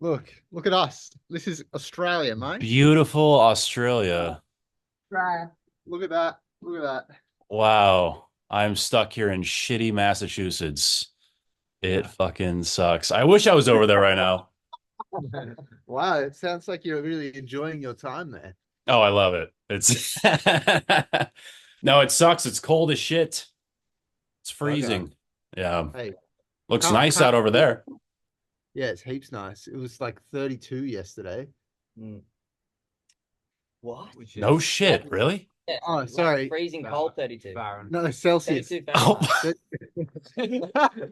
Look at us. This is Australia, mate. Beautiful Australia. Right. Look at that. Look at Wow. I'm stuck here in shitty Massachusetts. It that. fucking sucks. I wish I was over there right now. Wow, it sounds like you're really enjoying your time there. Oh, I love it. It's no, it sucks. It's cold as shit. It's Okay. freezing. Yeah. Hey, Looks can't nice can't. out over there. Yeah, it's heaps nice. It was like 32 yesterday. Mm. What? Which No is shit, really? Yeah, Oh, like sorry. freezing cold 32. Baron. No, Celsius. 32 Oh, Fahrenheit.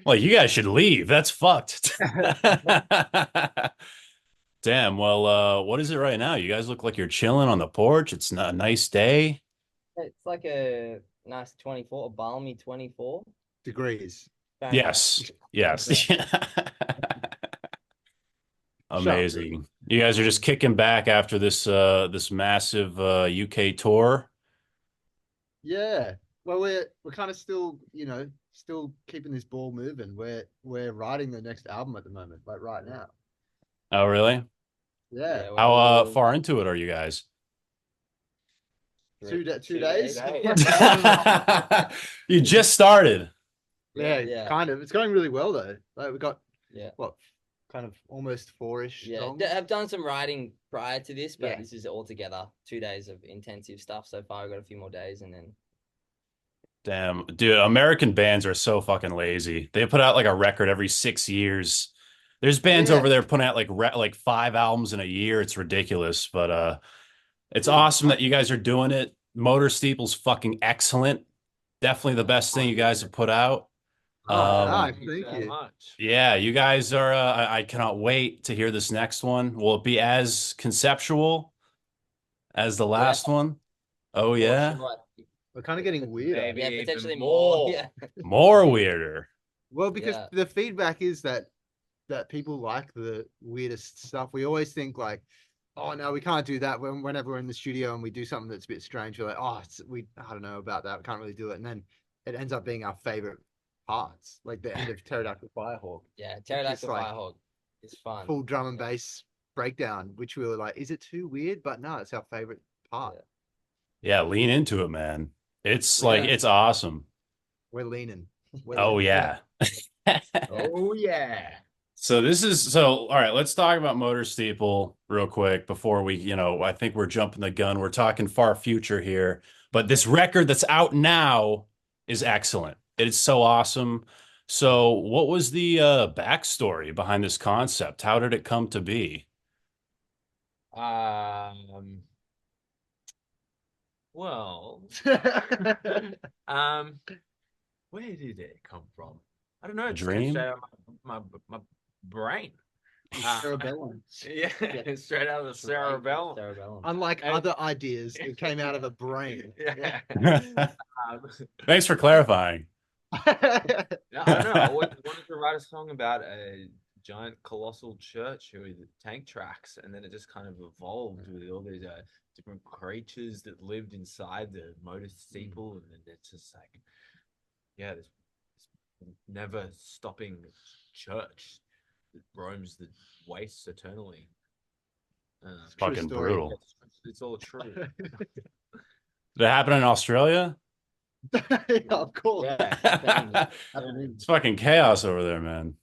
well, you guys should leave. That's fucked. Damn. Well, what is it right now? You guys look like you're chilling on the porch. It's not a nice day. It's like a nice 24, a balmy 24 Degrees. Fahrenheit. Yes. Yes. Shut up. Amazing. You guys are just kicking back after this massive UK tour. Yeah. Well, we're kind of still, still keeping this ball moving. We're writing the next album at the moment, like right now. Oh, really? Yeah. Yeah, How we're far into it are you guys? Two days. days. You just started. Yeah, Yeah. kind of. It's going really well though. Like we got Yeah. what, kind of almost four-ish Yeah, songs. I've done some writing prior to this, but Yeah. this is all together 2 days of intensive stuff so far. I've got a few more days and then Damn, dude, American bands are so fucking lazy. They put out like a record every 6 years. There's bands Yeah. over there putting out like 5 albums in a year. It's ridiculous, but it's Pretty awesome much. that you guys are doing it. Motor Steeple's fucking excellent. Definitely the best thing you guys have put out. Oh, Um, nice. Thank so you. much. yeah, you guys are. I cannot wait to hear this next one. Will it be as conceptual as the yeah, last one? Oh for yeah, sure. We're kind of getting weirder. Maybe Yeah, even potentially more. more. Yeah. more weirder. Well, because Yeah. the feedback is that people like the weirdest stuff. We always think like, oh no, we can't do that. Whenever we're in the studio and we do something that's a bit strange, we're like, oh, I don't know about that. We can't really do it. And then it ends up being our favorite parts, like the end of Pterodactyl Firehawk, Yeah, just Pterodactyl like Firehawk is fun. full drum and bass breakdown, which we were like, is it too weird? But no, it's our favorite part. Yeah, lean into it, man. It's like Yeah. it's awesome. We're leaning. We're Oh leaning. yeah. Oh yeah. So all right, let's talk about Motor Steeple real quick before we, I think we're jumping the gun. We're talking far future here, but this record that's out now is excellent. It is so awesome. So what was the backstory behind this concept? How did it come to be? Um. Well. Um. Where did it come from? I don't know. A It just came dream? straight out of my brain. Cerebellum. Yeah, straight out of the cerebellum. Cerebellum. Unlike Hey. other ideas, it came out of a brain. Yeah. Thanks for clarifying. No, I don't know. I always wanted to write a song about a giant colossal church with tank tracks, and then it just kind of evolved with all these different creatures that lived inside the motor steeple, and then it's just like, yeah, this never stopping church that roams the wastes eternally. It's True fucking story. brutal. It's all true. Did it happen in Australia? Yeah, of course. Yeah. It's fucking chaos over there, man.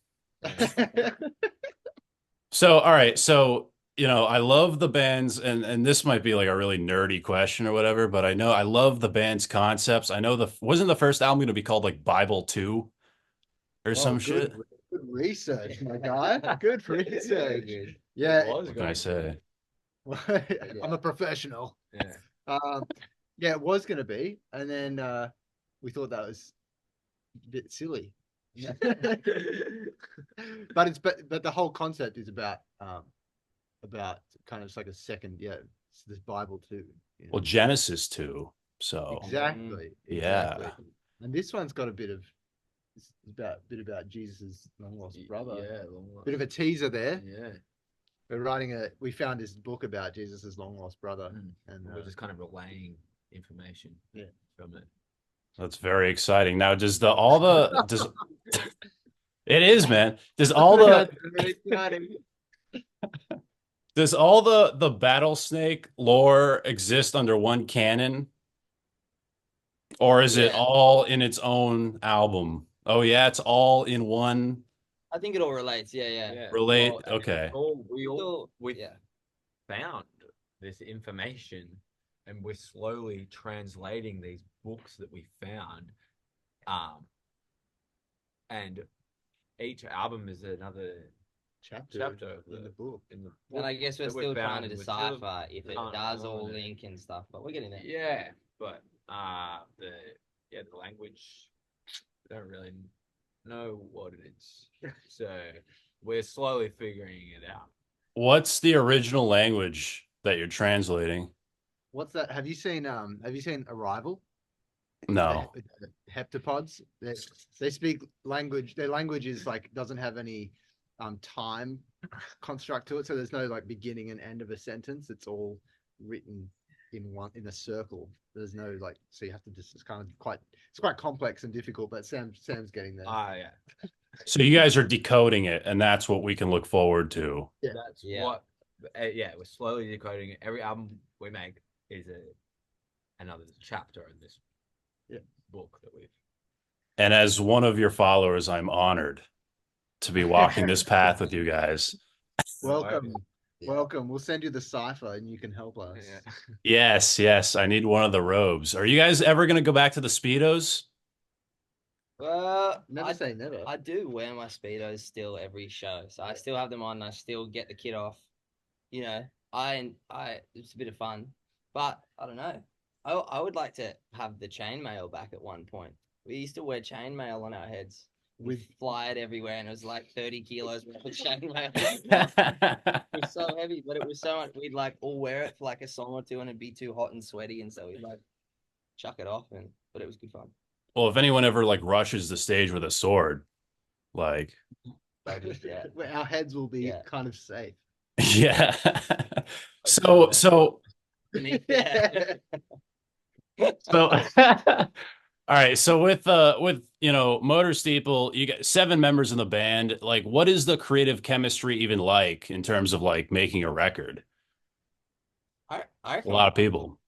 So, all right. So, I love the bands, and this might be like a really nerdy question or whatever, but I know I love the band's concepts. I know wasn't the first album going to be called like Bible 2 or some shit? Good research, my guy. Good research. Good. Yeah, What can I say? I'm a professional. Yeah. Yeah, it was going to be, and then we thought that was a bit silly. But the whole concept is about kind of just like a second, it's this Bible too. Well, Genesis 2. So, Exactly. Yeah. Exactly. And this one's got it's about a bit about Jesus's long lost brother. Yeah, Bit of a teaser there. yeah. We found this book about Jesus's long lost brother, and We're just kind of relaying information from it. that's very exciting. Now, does it is, man. Does all the Does all the Battlesnake lore exist under one canon, or is it Yeah. all in its own album? Oh yeah, it's all in one I think it all relates. Yeah. Yeah. relate. Well, and Okay. we Yeah. found this information, and we're slowly translating these books that we found. And each album is another chapter chapter in the book. And I guess we're that we still trying found, to and we're still decipher if it can't does find all it. link and stuff, but we're getting there. Yeah, but the language, I don't really know what it is. So we're slowly figuring it out. What's the original language that you're translating? What's that? Have you seen Arrival? No. The heptapods. They speak language. Their language is like doesn't have any time construct to it. So there's no like beginning and end of a sentence. It's all written in a circle. There's no like so you have to just it's quite complex and difficult, but Sam's getting there. Yeah. So you guys are decoding it, and that's what we can look forward to. Yeah. That's Yeah. what. We're slowly decoding it. Every album we make is another chapter in this book that we've. And as one of your followers, I'm honored to be walking this path with you guys. Welcome. Welcome. We'll send you the cipher and you can help us. Yeah. Yes. I need one of the robes. Are you guys ever going to go back to the Speedos? Never say never. I do wear my Speedos still every show. So I still have them on. I still get the kit off. You know, it's a bit of fun. But I don't know. I would like to have the chainmail back at one point. We used to wear chainmail on our heads. We'd fly it everywhere, and it was like 30 kilos worth of chainmail. It was so heavy, but it was so much. We'd like all wear it for like a song or two, and it'd be too hot and sweaty, and so we'd like chuck it off. But it was good fun. Well, if anyone ever like rushes the stage with a sword, like, Yeah. Our heads will be kind of safe. yeah. So Yeah. So, all right. So with Motor Steeple, you got 7 members in the band. Like, what is the creative chemistry even like in terms of like making a record? I A lot of people.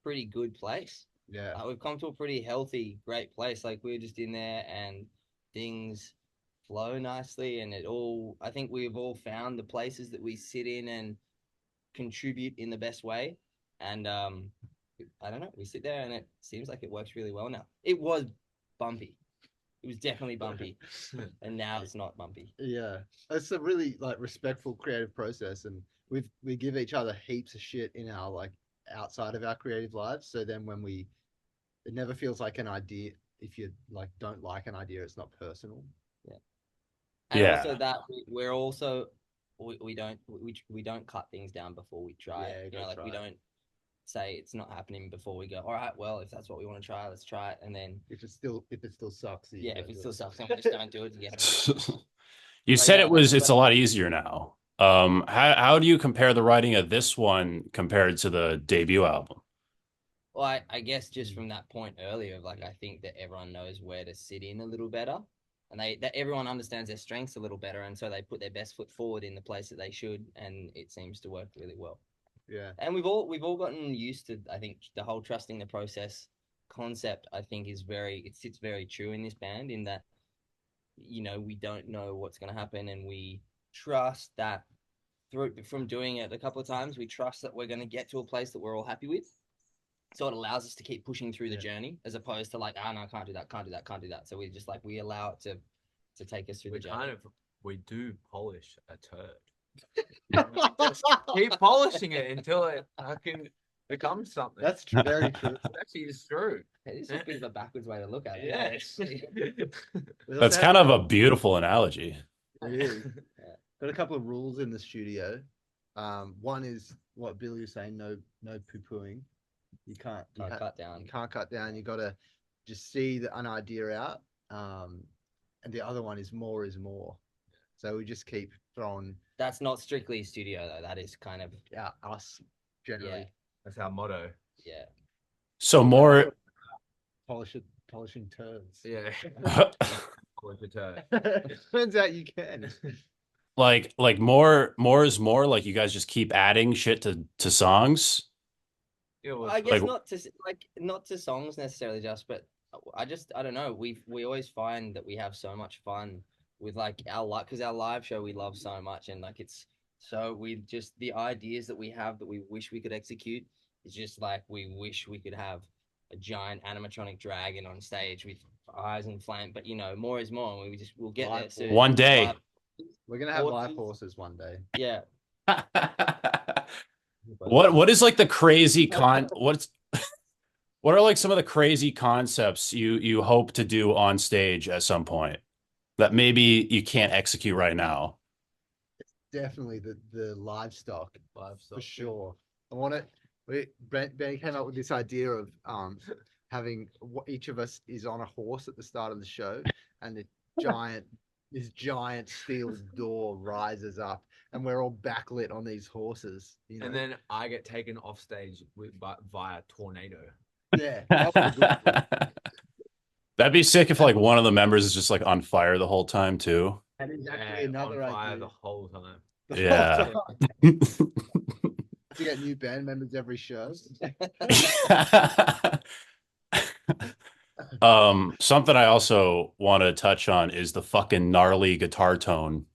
Pretty good place. Yeah. We've come to a pretty healthy, great place. Like we're just in there and things flow nicely, and I think we've all found the places that we sit in and contribute in the best way. And I don't know. We sit there and it seems like it works really well now. It was bumpy. It was definitely bumpy, and now it's not bumpy. Yeah, it's a really like respectful creative process, and we give each other heaps of shit in our like outside of our creative lives. So then it never feels like an idea. If you like don't like an idea, it's not personal. Yeah, and also that we're also we don't cut things down before we try it. You know, like we don't say it's not happening before we go, all right, well, if that's what we want to try, let's try it. And then if it still sucks, if it still sucks, then we just don't do it again. You said it's a lot easier now. How do you compare the writing of this one compared to the debut album? Well, I guess just from that point earlier of like I think that everyone knows where to sit in a little better, and that everyone understands their strengths a little better, and so they put their best foot forward in the place that they should, and it seems to work really well. Yeah. And we've all gotten used to, I think, the whole trusting the process concept, I think it sits very true in this band in that, you know, we don't know what's going to happen, and we trust that from doing it a couple of times, we trust that we're going to get to a place that we're all happy with. So it allows us to keep pushing through the journey as opposed to like, no, I can't do that. So we just like, we allow it to take us through the journey. We do polish a turd. Just keep polishing it until it fucking becomes something. That's very true. Actually, it's true. It's a bit of a backwards way to look at it. Yeah. That's kind of a beautiful analogy. It is. Got a couple of rules in the studio. One is what Billy was saying: no poo-pooing. You can't cut down. You can't cut down. You got to just see an idea out. And the other one is more is more. So we just keep throwing. That's not strictly studio though. That is kind of us generally. Yeah. That's our motto. Yeah. So more polishing turds. Yeah. Polish a turd. Turns out you can. Like more is more. Like you guys just keep adding shit to songs. Yeah, well, I it's guess Like not to songs necessarily, just, but I don't know. We always find that we have so much fun with like because our live show we love so much, and like it's so we just the ideas that we have that we wish we could execute is just like we wish we could have a giant animatronic dragon on stage with eyes and flame, but more is more, and we'll get there Live soon. one Live day. We're gonna have live horses, horses one day. yeah. What is like the crazy what are like some of the crazy concepts you hope to do on stage at some point that maybe you can't execute right now? Definitely the livestock livestock for sure. I want it. Benny came up with this idea of having each of us is on a horse at the start of the show, and this giant steel door rises up, and we're all backlit on these horses. And then I get taken off stage via tornado. Yeah, that would be good. That'd be sick if like one of the members is just like on fire the whole time too. That is actually Yeah, another on fire idea. the whole time. Yeah. To get new band members every show. Something I also want to touch on is the fucking gnarly guitar tone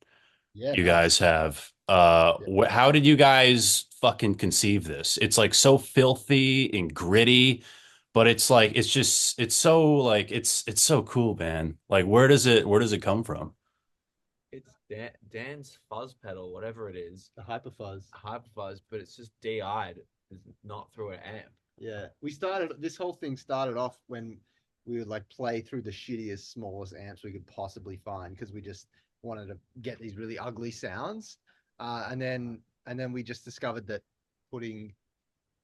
Yeah, you nice. guys have. Yeah. How did you guys fucking conceive this? It's like so filthy and gritty, but it's like it's so like it's so cool, man. Like where does it come from? It's Dan's fuzz pedal, whatever it is, The hyper fuzz. hyper fuzz, but it's just DI'd, it's not through an amp. Yeah, this whole thing started off when we would like play through the shittiest, smallest amps we could possibly find because we just wanted to get these really ugly sounds. And then we just discovered that putting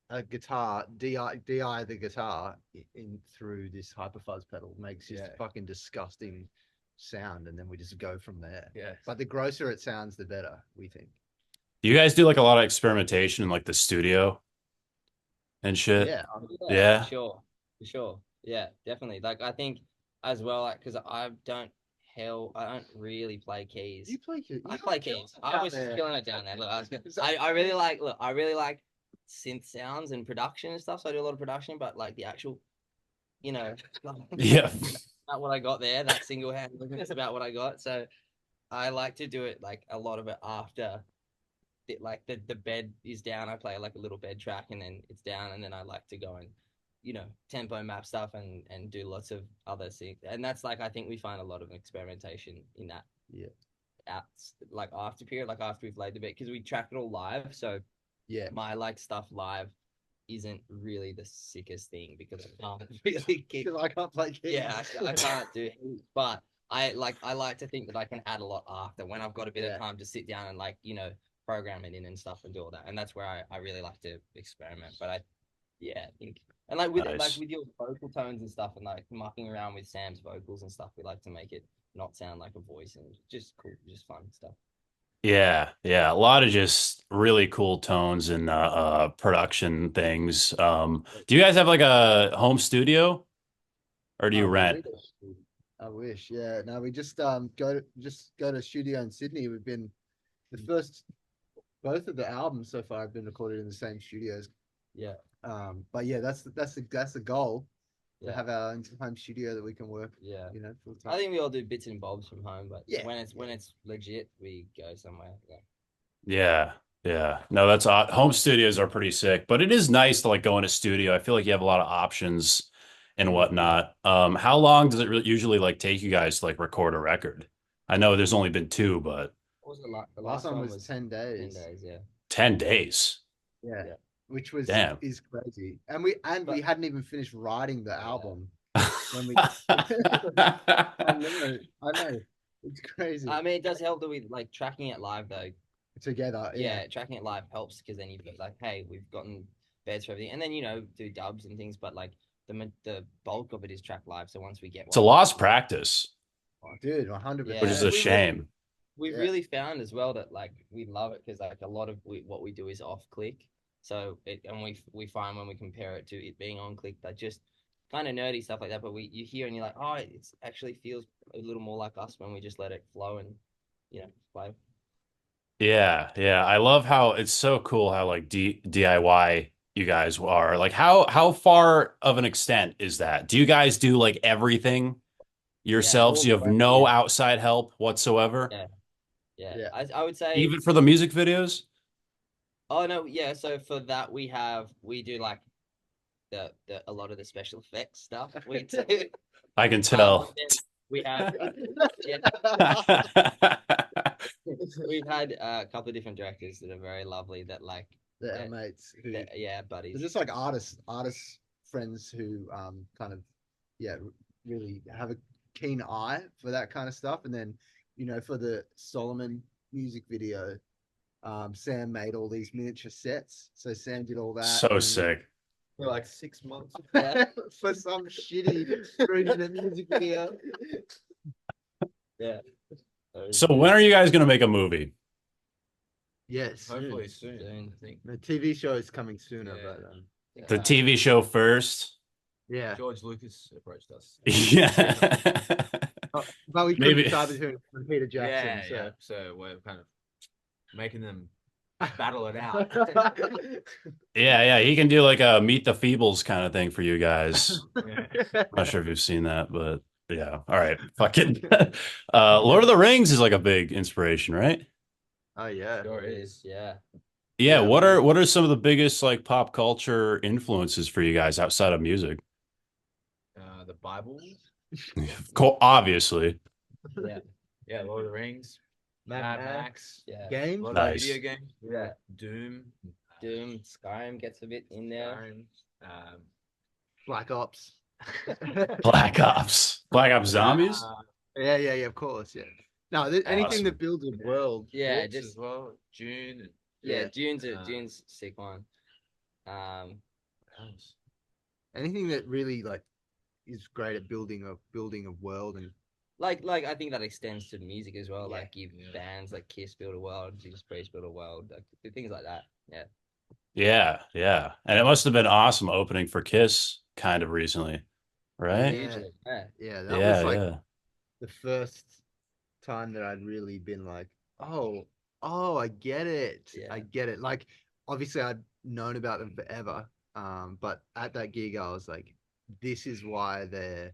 a guitar, DI the guitar in through this hyperfuzz pedal makes just Yeah. fucking disgusting sound, and then we just go from there. Yeah. But the grosser it sounds, the better, we think. Do you guys do like a lot of experimentation in like the studio and shit? Yeah, Yeah. For sure. Yeah, definitely. Like I think as well, like because I don't really play keys. you play. I play keys. I was there. killing it down there. Look, I really like synth sounds and production and stuff. So I do a lot of production, but like the actual, Yeah. not what I got there. That single hand, that's about what I got. So I like to do it like a lot of it after the bed is down. I play like a little bed track and then it's down, and then I like to go and tempo map stuff and do lots of other things. And that's like I think we find a lot of experimentation in that. Yeah. Like after period, like after we've laid the bed, because we track it all live. So Yeah, my like stuff live isn't really the sickest thing because I can't really keep. because I can't play keys. Yeah, I can't do it, but I like to think that I can add a lot after when I've got a bit of time to sit down and program it in and stuff and do all that. And that's where I really like to experiment. But I think and like Nice. with your vocal tones and stuff and like mucking around with Sam's vocals and stuff, we like to make it not sound like a voice and just cool, just fun stuff. Yeah, yeah, a lot of just really cool tones and production things. Do you guys have like a home studio or do you I rent? wish. I wish. Yeah. No, we just go to studio in Sydney. We've been the first both of the albums so far have been recorded in the same studios. Yeah. But yeah, that's the goal to Yeah. have our own home studio that we can work. Yeah. Full I time. think we all do bits and bobs from home, but Yeah. when it's legit, we go somewhere. Yeah. Yeah, yeah. No, that's home studios are pretty sick, but it is nice to like go in a studio. I feel like you have a lot of options and whatnot. How long does it usually like take you guys to like record a record? I know there's only been two, but What was the Last one was 10 10 days. days, yeah. 10 days. Yeah. Yeah. Which was Damn. is crazy. And we But- hadn't even finished writing the album when we I know. It's crazy. I mean, it does help that we like tracking it live though. Together. Yeah, tracking it live helps because then you've got like, hey, we've gotten beds for everything, and then do dubs and things. But like the bulk of it is tracked live. So once we get It's a lost practice, Dude, 100%. which is a shame. We've Yeah. really found as well that like we love it because like a lot of what we do is off click. So we find when we compare it to it being on click, that just kind of nerdy stuff like that. But you hear and you're like, oh, it actually feels a little more like us when we just let it flow and play. Yeah, yeah. I love how it's so cool how like DIY you guys are. Like how far of an extent is that? Do you guys do like everything Yeah, yourselves? all You the have way. no Yeah, outside help whatsoever? yeah, yeah. Yeah. I would say. Even for the music videos? Oh no, yeah. So for that we do like the a lot of the special effects stuff. We do. I can But tell. then we have yeah, we've had a couple of different directors that are very lovely. That like They're our that, mates who yeah, they're buddies. just like artists friends who kind of yeah really have a keen eye for that kind of stuff. And then for the Solomon music video, Sam made all these miniature sets. So Sam did all that, So and then sick. For like 6 months. Yeah. for some shitty 3 minute music video. Yeah. So when are you guys gonna make a movie? Yes, Hopefully soon. Soon. I think. the TV show is coming sooner, Yeah. but The TV show first? yeah. George Lucas approached us. Yeah. But we couldn't Maybe. start doing it from Peter Jackson. Yeah, so. yeah. So we're kind of making them battle it out. Yeah, yeah. He can do like a Meet the Feebles kind of thing for you guys. Yeah. I'm not sure if you've seen that, but yeah. All right. Fucking Lord of the Rings is like a big inspiration, right? Oh yeah. Sure It is. is. Yeah. Yeah, Yeah, what are some of the biggest like pop culture influences for you guys outside of music? The Bible. Obviously. Yeah. Yeah, Lord of the Rings. Mad Mad Max. Max. Yeah. A Games. lot of Nice. video games. Yeah. Doom. Doom, Skyrim gets a bit in there. Skyrim, Black Ops. Black Ops. Black Ops Zombies? Yeah, of course, yeah. No, anything Awesome. that builds a world. Yeah, Orcs just as well. June. yeah. Yeah. June's Uh, June's a sick one. What else? Anything that really like is great at building a world and Like I think that extends to music as well. Yeah. Like you Yeah. bands like Kiss build a world, Judas Priest build a world, like things like that. Yeah. Yeah, yeah. And it must have been awesome opening for Kiss kind of recently, right? Yeah. Hugely. Yeah. yeah, that Yeah, was like yeah. the first time that I'd really been like, oh, I get it. Yeah. I get it. Like obviously I'd known about them forever. But at that gig I was like, this is why they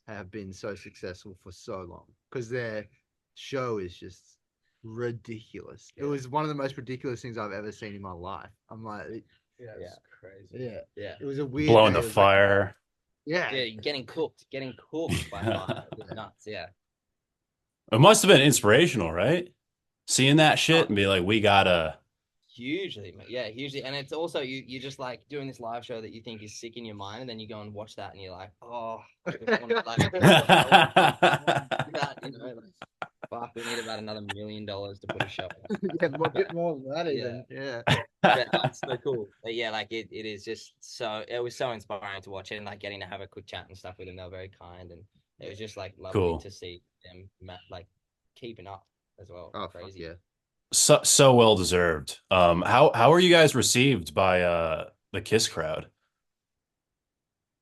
have been so successful for so long. Because their show is just ridiculous. It was one of the most ridiculous things I've ever seen in my life. I'm like, Yeah, Yeah. it's crazy. yeah. Yeah. It was a weird Blowing day. the It was like, fire. yeah. Yeah, you're getting cooked by fire. It's nuts. Yeah. It must have been inspirational, right? Seeing that shit and be like, we gotta. Hugely, mate. Yeah, hugely. And it's also you just like doing this live show that you think is sick in your mind, and then you go and watch that and you're like, oh, I just want to, like, I want to do that, like, fuck, we need about another $1 million to put a show on. Yeah, a bit more than that even. Yeah. But that's so cool. But yeah, like it is just it was so inspiring to watch it, and like getting to have a quick chat and stuff with them. They were very kind, and it was just like lovely Cool. to see them like keeping up as well. Oh, Crazy. fuck yeah. So well deserved. How are you guys received by the Kiss crowd?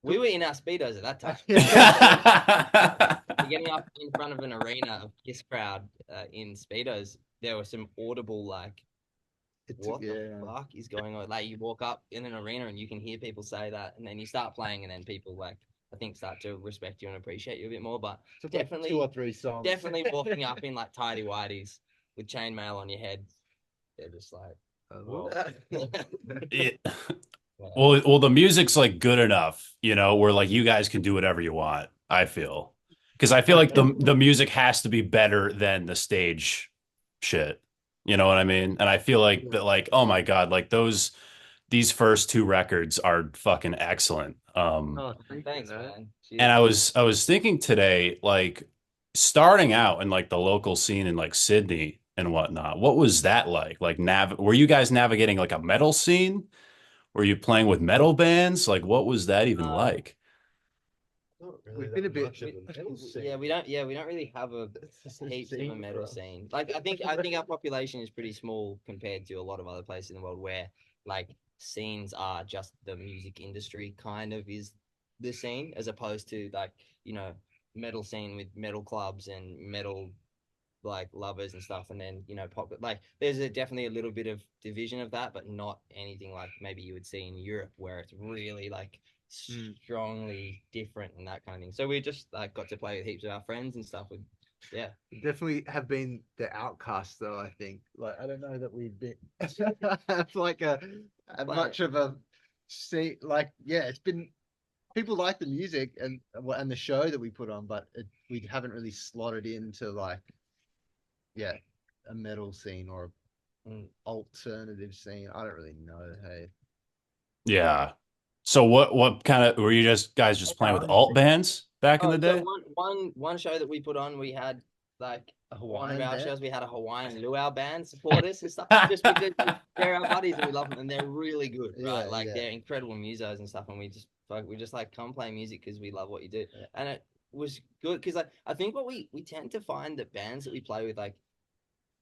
We were in our speedos at that time. Getting up in front of an arena of Kiss crowd in speedos, there were some audible like, what the fuck is going on? Like you walk up in an arena and you can hear people say that, and then you start playing, and then people like I think start to respect you and appreciate you a bit more. But Took definitely like 2 or 3 songs. definitely walking up in like tidy whities with chainmail on your head, they're just like, Yeah. Well, the music's like good enough, where like you guys can do whatever you want, I feel. Because I feel like the music has to be better than the stage shit. You know what I mean? And I feel like that, like, oh my God, like these first 2 records are fucking excellent. Oh, thanks, you, man. And I was thinking today, like starting out in like the local scene in like Sydney and whatnot, what was that like? Like were you guys navigating like a metal scene? Were you playing with metal bands? Like what was that even like? Not really We've that been a bit- much of a metal scene. we don't really have a heaps of a metal scene. Like I think our population is pretty small compared to a lot of other places in the world where like scenes are just the music industry kind of is the scene, as opposed to like metal scene with metal clubs and metal like lovers and stuff, and then pop. Like there's definitely a little bit of division of that, but not anything like maybe you would see in Europe where it's really like strongly different and that kind of thing. So we just like got to play with heaps of our friends and stuff. Yeah, definitely have been the outcast though. I think like I don't know that we've been have like a much of a see like it's been people like the music and the show that we put on, but we haven't really slotted into like a metal scene or an alternative scene. I don't really know. Hey, Yeah. So what kind of were you guys just playing with alt bands back in the so day? one show that we put on, we had like a one Hawaiian of our band? shows, we had a Hawaiian luau band support us and stuff, just because they're our buddies and we love them and they're really good, right? Like they're incredible musos and stuff, and we just like come play music because we love what you do, and it was good because like I think what we tend to find that bands that we play with, like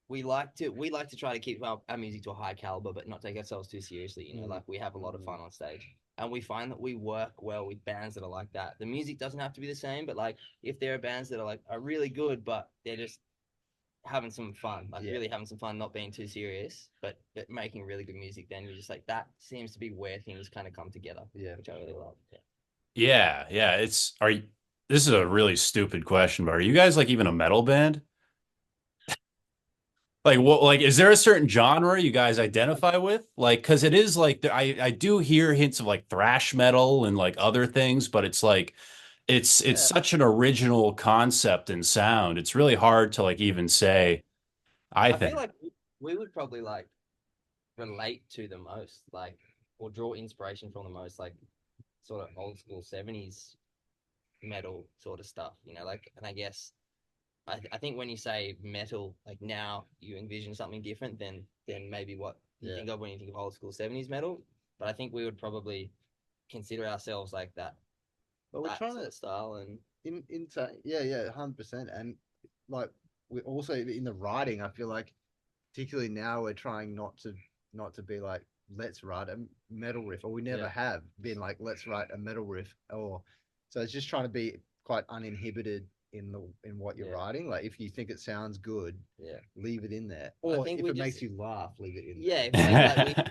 we like to try to keep our music to a high caliber, but not take ourselves too seriously. Like we have a lot of fun on stage, and we find that we work well with bands that are like that. The music doesn't have to be the same, but like if there are bands that are really good, but they're just having some fun, like really having some fun, not being too serious, but making really good music, then you're just like that seems to be where things kind of come together. Which I really love. Yeah. This is a really stupid question, but are you guys like even a metal band? Like what? Like, is there a certain genre you guys identify with? Like, because it is like I do hear hints of like thrash metal and like other things, but it's like it's such an original concept and sound. It's really hard to like even say. I I feel think. like we would probably like relate to the most, like, or draw inspiration from the most, like sort of old school 70s metal sort of stuff, like, and I guess I think when you say metal, like now you envision something different than maybe what you think of when you think of old school 70s metal. But I think we would probably consider ourselves like that. But we're trying sort to of style and into 100%. And like we also in the writing, I feel like particularly now we're trying not to be like let's write a metal riff, or we never have been like let's write a metal riff, or so it's just trying to be quite uninhibited in what you're writing. Like if you think it sounds good, leave it in there, or if it makes you laugh, leave it in there. if it makes,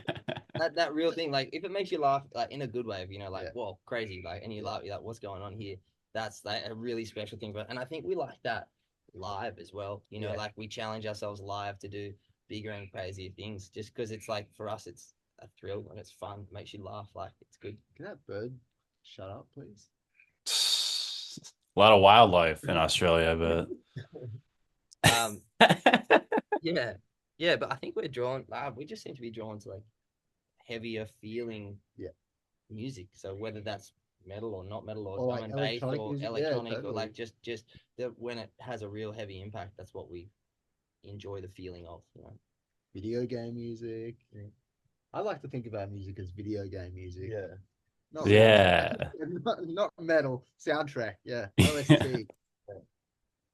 like that real thing, like if it makes you laugh, like in a good way, like whoa, crazy, like, and you laugh, you're like, what's going on here? That's like a really special thing. And I think we like that live as well. Like we challenge ourselves live to do bigger and crazier things, just because it's like for us, it's a thrill and it's fun, it makes you laugh, like it's good. Can that bird shut up, please? A lot of wildlife in Australia, but yeah, but I think we're drawn. We just seem to be drawn to like heavier feeling music. So whether that's metal or not metal, or drum like and bass or music, electronic, totally. or like just when it has a real heavy impact, that's what we enjoy the feeling of. Video game music. I like to think about music as video game music. Not not metal soundtrack. OST.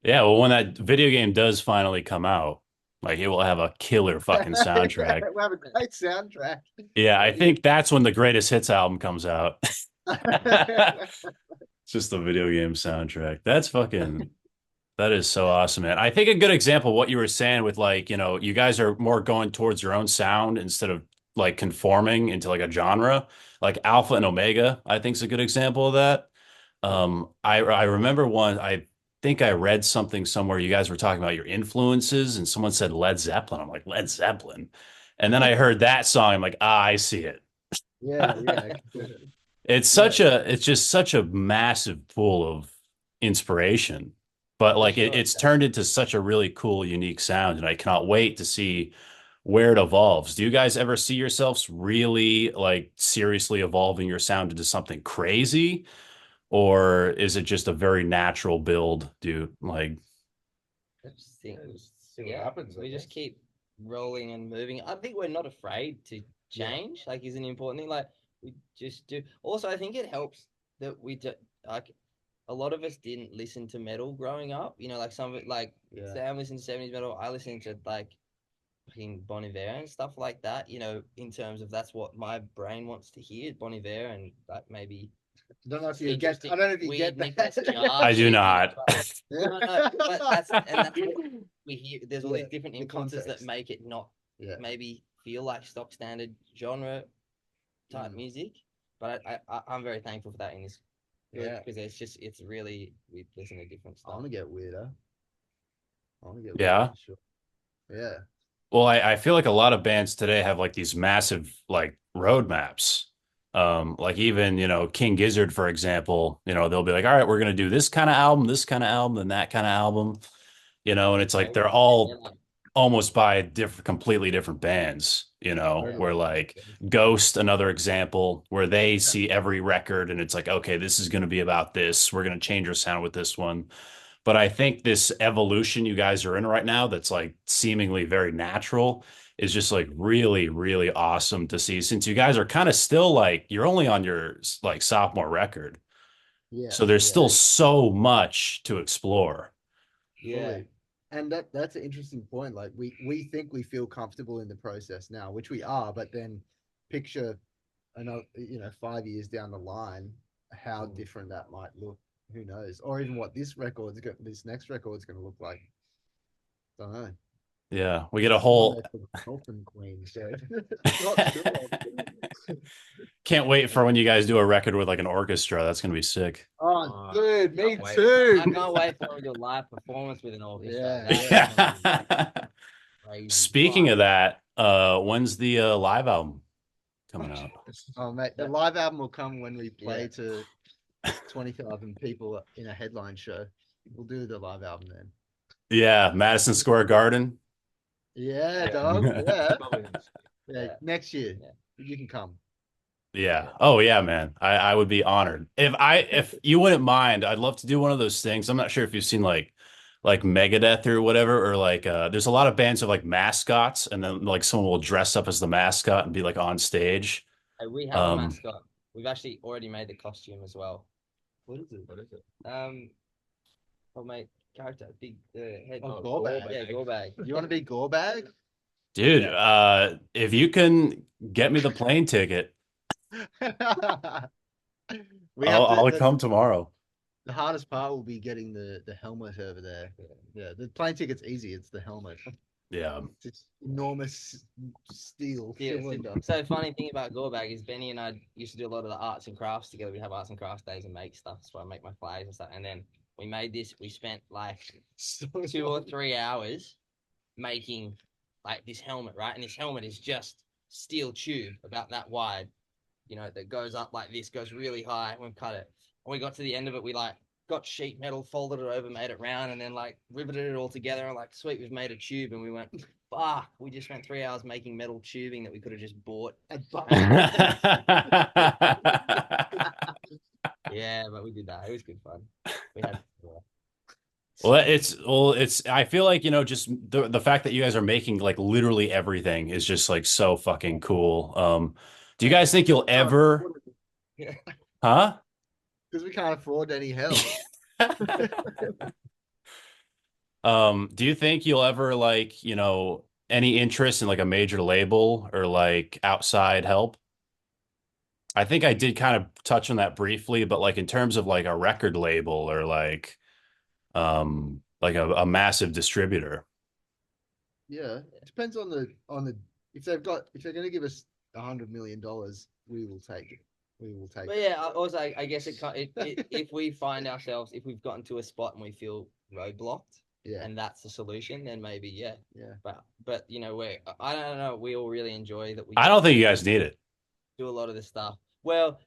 Yeah, well, when that video game does finally come out, like it will have a killer fucking soundtrack. We'll have a great soundtrack. Yeah, I think that's when the greatest hits album comes out. It's just the video game soundtrack. That is so awesome, man. I think a good example of what you were saying with like, you guys are more going towards your own sound instead of like conforming into like a genre. Like Alpha and Omega, I think is a good example of that. I remember I think I read something somewhere you guys were talking about your influences and someone said Led Zeppelin. I'm like, Led Zeppelin. And then I heard that song. I'm like, I see it. It's just such a massive pool of inspiration. But like it's turned into such a really cool, unique sound, and I cannot wait to see where it evolves. Do you guys ever see yourselves really like seriously evolving your sound into something crazy? Or is it just a very natural build, dude? Like, see what happens. We just keep rolling and moving. I think we're not afraid to change. Like, is an important thing. Like, we just do. Also, I think it helps that we do. Like, a lot of us didn't listen to metal growing up. Like some of it, like Sam listened to 70s metal. I listened to like fucking Bon Iver and stuff like that. In terms of that's what my brain wants to hear, Bon Iver, and like maybe. I don't know if you get. I don't know if you get that. I do not. But that's we hear there's all Yeah, these different the influences that context. make it not Yeah. maybe feel like stock standard genre type music. But I'm very thankful for that in this Yeah. because it's really we listen to different I stuff. want to get weirder. Yeah. For sure. Yeah. Well, I feel like a lot of bands today have like these massive like roadmaps. Like even, King Gizzard, for example, they'll be like, all right, we're gonna do this kind of album, and that kind of album, and it's like they're all almost by different, completely different bands, where like Ghost, another example, where they see every record and it's like, okay, this is gonna be about this. We're gonna change our sound with this one. But I think this evolution you guys are in right now, that's like seemingly very natural, is just like really, really awesome to see since you guys are kind of still like you're only on your like sophomore record. Yeah. So there's still so much to explore. Yeah. And that's an interesting point. Like we think we feel comfortable in the process now, which we are, but then picture another 5 years down the line, how different that might look. Who knows? Or even what this next record's going to look like. Don't know. Yeah, we get a whole. Elfin Queen. So not sure. Can't wait for when you guys do a record with like an orchestra. That's gonna be sick. Oh, dude, me can't wait. too. I can't wait for your live performance with an orchestra. Yeah. That's gonna be crazy. Speaking of that, when's the live album coming out? Oh, mate, the live album will come when we play to 20,000 people in a headline show. We'll do the live album then. Yeah, Madison Square Garden. Yeah, Yeah. dog. Yeah. Probably. Yeah, next year. You can come. Yeah. Oh yeah, man. I would be honored. If you wouldn't mind, I'd love to do one of those things. I'm not sure if you've seen like Megadeth or whatever, or like there's a lot of bands of like mascots, and then like someone will dress up as the mascot and be like on stage. Hey, we have a mascot. We've actually already made the costume as well. What is it? Oh mate, character, big head. Gorebag. Yeah, Gorebag. You want to be Gorebag? Dude, if you can get me the plane ticket, I'll come tomorrow. The hardest part will be getting the helmet over there. Yeah, the plane ticket's easy. It's the helmet. Yeah. It's enormous steel cylinder. So funny thing about Gorebag is Benny and I used to do a lot of the arts and crafts together. We'd have arts and crafts days and make stuff. That's why I make my flags and stuff. And then we made this. We spent like 2 or 3 hours making like this helmet, right? And this helmet is just steel tube about that wide, that goes up like this, goes really high. And we cut it. When we got to the end of it, we like got sheet metal, folded it over, made it round, and then like riveted it all together. And like, sweet, we've made a tube. And we went, fuck, we just spent 3 hours making metal tubing that we could have just bought. Yeah, but we did that. It was good fun. We had. I feel like, just the fact that you guys are making like literally everything is just like so fucking cool. Do you guys think you'll ever, huh? Because we can't afford any help. Do you think you'll ever like, any interest in like a major label or like outside help? I think I did kind of touch on that briefly, but like in terms of like a record label or like a massive distributor. Yeah, it depends on the if they're going to give us $100 million, we will take it. But yeah, also I guess if we find ourselves, if we've gotten to a spot and we feel roadblocked, and that's the solution, then maybe yeah. But I don't know. We all really enjoy that. I don't think you guys need it. Do a lot of this stuff. Well,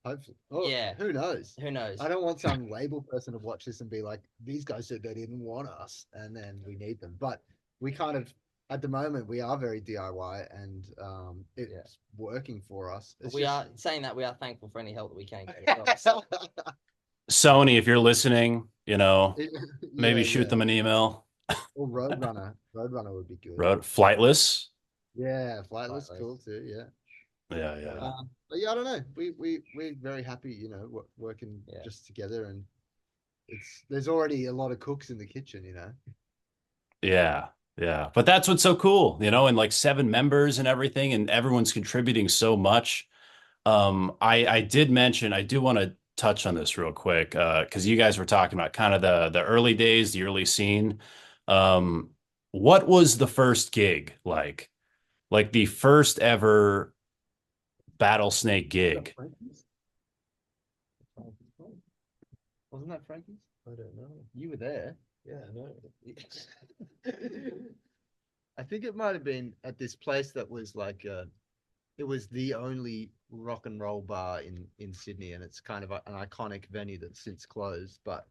hopefully. Oh, yeah. Who knows? I don't want some label person to watch this and be like, these guys said they didn't want us, and then we need them. But we kind of, at the moment, we are very DIY, and it's working for us. We are saying that we are thankful for any help that we can get. Sony, if you're listening, maybe shoot them an email. Or Roadrunner. Roadrunner would be good. Flightless. Yeah, Flightless, cool too. Yeah. Yeah. But yeah, I don't know. We're very happy, working just together, and there's already a lot of cooks in the kitchen, Yeah. But that's what's so cool, and like 7 members and everything, and everyone's contributing so much. I did mention, I do want to touch on this real quick, because you guys were talking about kind of the early days, the early scene. Um, what was the first gig like? Like the first ever Battlesnake gig? Wasn't that Frankie's? I don't know. You were there. Yeah, I know. I think it might have been at this place that was like it was the only rock and roll bar in Sydney, and it's kind of an iconic venue that's since closed. But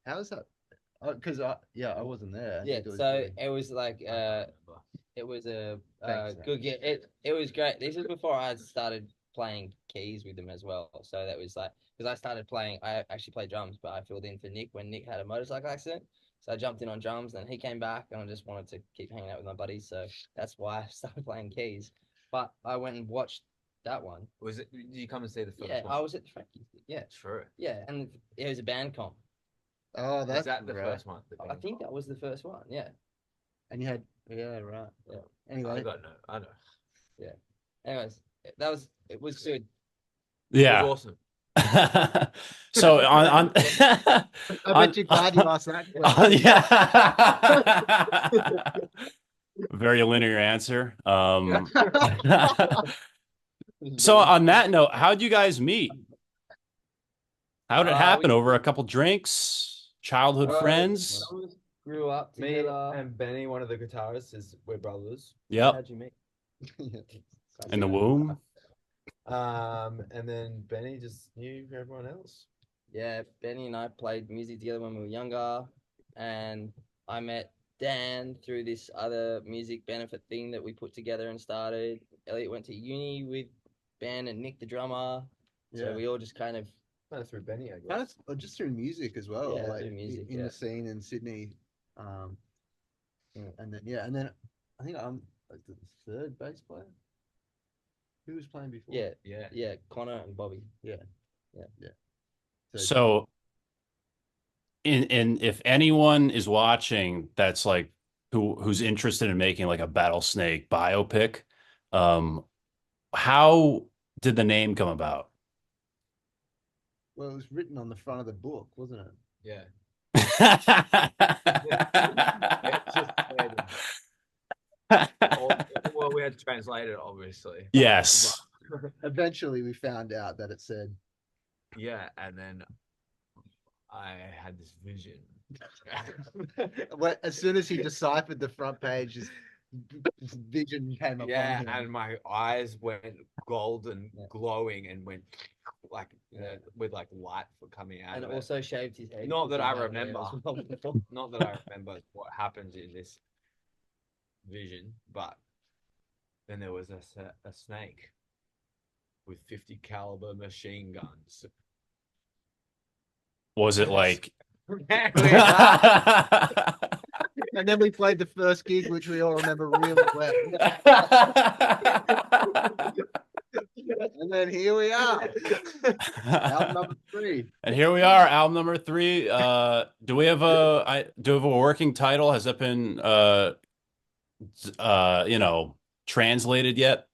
how is that? Because I wasn't there. I Yeah, think it was so really- it was like I can't remember. it was a Thanks, good get. It was great. This was before I started playing keys with them as well. So that was like because I started playing. I actually played drums, but I filled in for Nick when Nick had a motorcycle accident. So I jumped in on drums, and he came back, and I just wanted to keep hanging out with my buddies. So that's why I started playing keys. But I went and watched that one. Was it? Did you come and see the first Yeah, one? I was at the Frankie's. Yeah, True. yeah, and it was a band comp. Oh, Is that's that the right. first one? I think that was the first one. Yeah. And you had right. Yeah. I Anyway, got no. I know. Anyways, it was good. It Yeah. was awesome. So on I on- bet you're glad you asked that question. yeah. Very linear answer. So on that note, how'd you guys meet? How'd it happen? Over a couple drinks? Childhood friends? Grew up Me together. and Benny, one of the guitarists, we're brothers. Yep. How'd you meet? In the womb? And then Benny just knew everyone else. Yeah, Benny and I played music together when we were younger, and I met Dan through this other music benefit thing that we put together and started. Elliot went to uni with Ben and Nick, the drummer. So we all just kind of Kind of through Benny, I Kind guess. of just through music as well, Yeah, like through music, in yeah. the scene in Sydney. And then I think I'm like the third bass player. Who was playing before? yeah, Connor and Bobby. So in if anyone is watching that's like who's interested in making like a Battlesnake biopic, how did the name come about? Well, it was written on the front of the book, wasn't it? Yeah. Well, we had to translate it, obviously. Yes. Eventually, we found out that it said, Yeah, and then I had this vision. as soon as he deciphered the front page, his vision came upon Yeah, him. and my eyes went golden, Yeah. glowing, and went like with like light for coming out And of it. also shaved his head. Not that I because he had remember. hair as well before. Not that I remember what happens in this vision, but then there was a snake with 50 caliber machine guns. Was it like And then we played the first gig, which we all remember really well. And then here we are, album number 3. And here we are, album number 3. Do we have a working title? Has that been translated yet?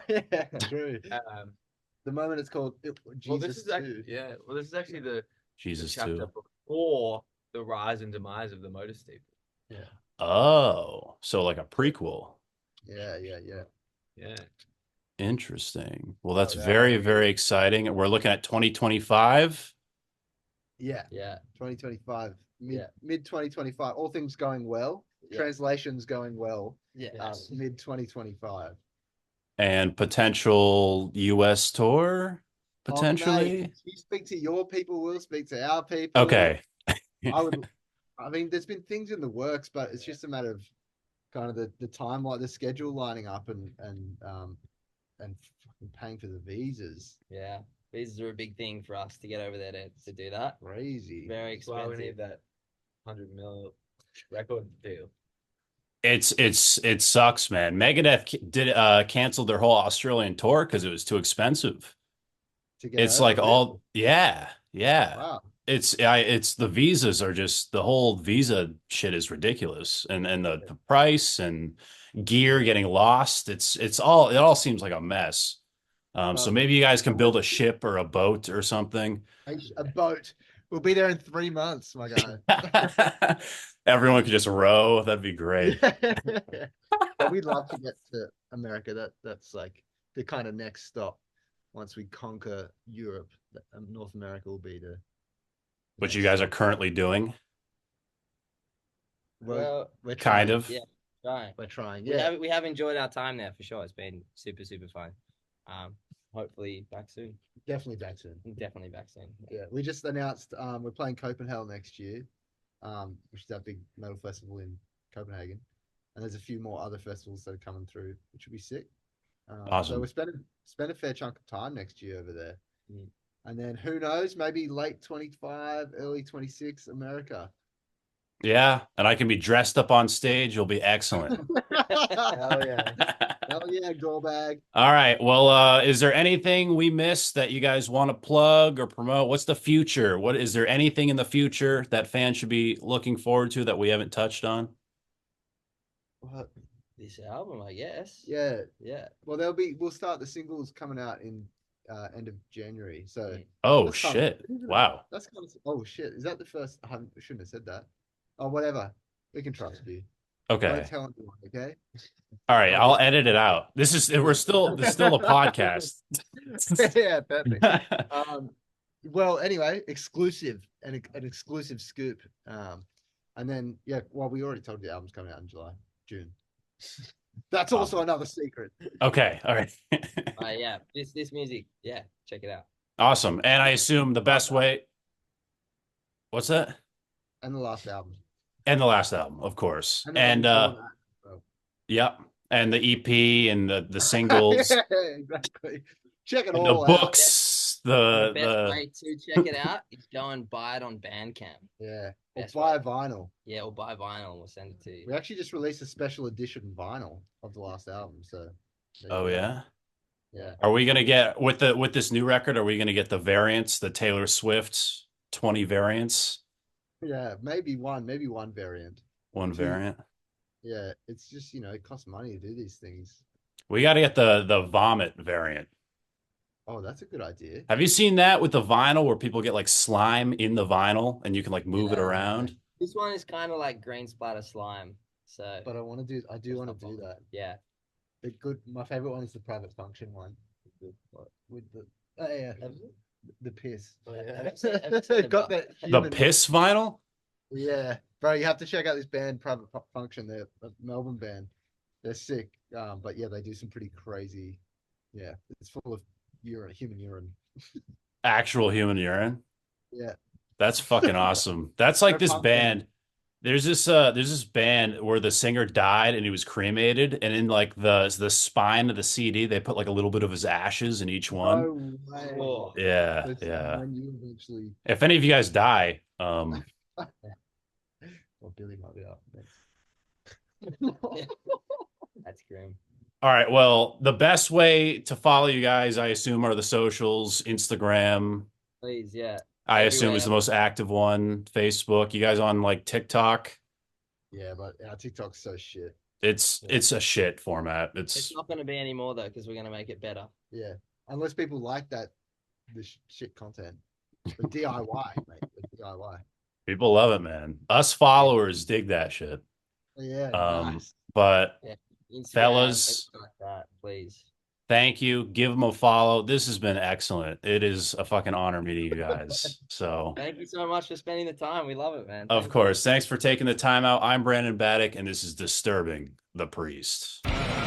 Yeah, true. The moment it's called Jesus Well, this is actually 2. Well, this is actually the Jesus chapter 2. before the rise and demise of the motor steeple. Oh, so like a prequel. Yeah. Yeah. Interesting. Well, that's yeah. very, very exciting. We're looking at 2025. Yeah. Yeah. 2025. Yeah. Mid 2025. All things going well. Yeah. Translations going well. Yeah. Mid 2025. And potential US tour, Oh, potentially. mate, you speak to your people, we'll speak to our people. Okay. I mean, there's been things in the works, but it's just a matter of kind of the timeline, the schedule lining up and fucking paying for the visas. Yeah. Visas are a big thing for us to get over there to do that. Crazy. Very That's why we expensive. need that 100 mil record deal. It sucks, man. Megadeth did canceled their whole Australian tour because it was too expensive. To get It's over like it. all yeah. Wow. It's the visas are just the whole visa shit is ridiculous, and the price and gear getting lost. It all seems like a mess. So maybe you guys can build a ship or a boat or something. A boat. We'll be there in 3 months, my guy. Everyone could just row. That'd be great. But we'd love to get to America. That's like the kind of next stop. Once we conquer Europe, North America will be the Which you next guys are stop. currently doing. Well, We're Kind trying. of. yeah, trying. We're trying. We Yeah, have enjoyed our time there for sure. It's been super fun. Hopefully back soon. definitely back soon. Definitely back soon. Yeah, we just announced we're playing Copenhagen next year, which is that big metal festival in Copenhagen, and there's a few more other festivals that are coming through, which will be sick. Awesome. So we're spend a fair chunk of time next year over there, Mm. and then who knows, maybe late 25, early 26, America. Yeah, and I can be dressed up on stage. You'll be excellent. Hell yeah, hell yeah, go bag. All right. Well, is there anything we missed that you guys want to plug or promote? What's the future? What is there anything in the future that fans should be looking forward to that we haven't touched on? What? This album, I guess. Yeah, Yeah. well, we'll start the singles coming out in end of January. So Oh that's kind of- shit! Wow. that's kind of oh shit. Is that the first? I shouldn't have said that. Oh, whatever. We can trust you. Okay. Don't tell anyone, okay? All right. I'll I'll edit it out. This is this is still a podcast. Yeah, perfect. Well, anyway, an exclusive scoop. And then yeah, well, we already told you the album's coming out in June. That's also another secret. Okay. All right. Yeah. This music. Yeah. Check it out. Awesome. And I assume the best way. What's that? And the last album. And the last album, of course. And And yep. And the EP and the singles, yeah, exactly. Check it and the all out. books, The best the way to check it out is go and buy it on Bandcamp. Yeah. Or Best buy way. vinyl. Yeah, or buy vinyl. We'll send it to you. We actually just released a special edition vinyl of the last album. So there you Oh go. yeah. Yeah. Are we gonna get with this new record? Are we gonna get the variants, the Taylor Swift 20 variants? Yeah, maybe one variant. One Two. variant. Yeah, it's just it costs money to do these things. We got to get the vomit variant. Oh, that's a good idea. Have you seen that with the vinyl where people get like slime in the vinyl and you can like move it Yeah. around? This one is kind of like green splatter slime. So But I do want to do that. yeah. My favorite one is the private function one with the the piss. Oh, yeah. Have you seen Got that The human- piss vinyl? Yeah, bro, you have to check out this band, Private Function. They're a Melbourne band. They're sick. But yeah, they do some pretty crazy. Yeah, it's full of human urine. Actual human urine? Yeah. That's fucking awesome. That's like They're this punk band. There's this band where the singer died and he was cremated, and in like the spine of the CD, they put like a little bit of his ashes in each one. No way. Oh. Yeah, That's yeah. When you eventually, If any of you guys die, well, Billy might be up next. That's grim. all right. Well, the best way to follow you guys, I assume, are the socials, Instagram. Please, yeah. I assume is the Everywhere. most active one. Facebook. You guys on like TikTok? Yeah, but our TikTok's so shit. It's a shit format. It's It's not going to be any more though, because we're going to make it better. Yeah, unless people like this shit content. But DIY, mate. The DIY. people love it, man. Us followers dig that shit. Yeah, nice. But Instagram, Fellas. anything like that, please. thank you. Give them a follow. This has been excellent. It is a fucking honor meeting you guys. So, Thank you so much for spending the time. We love it, man. of Thank course, thanks for taking the time out. I'm Brandon Battick, and this is Disturbing the Priest. you.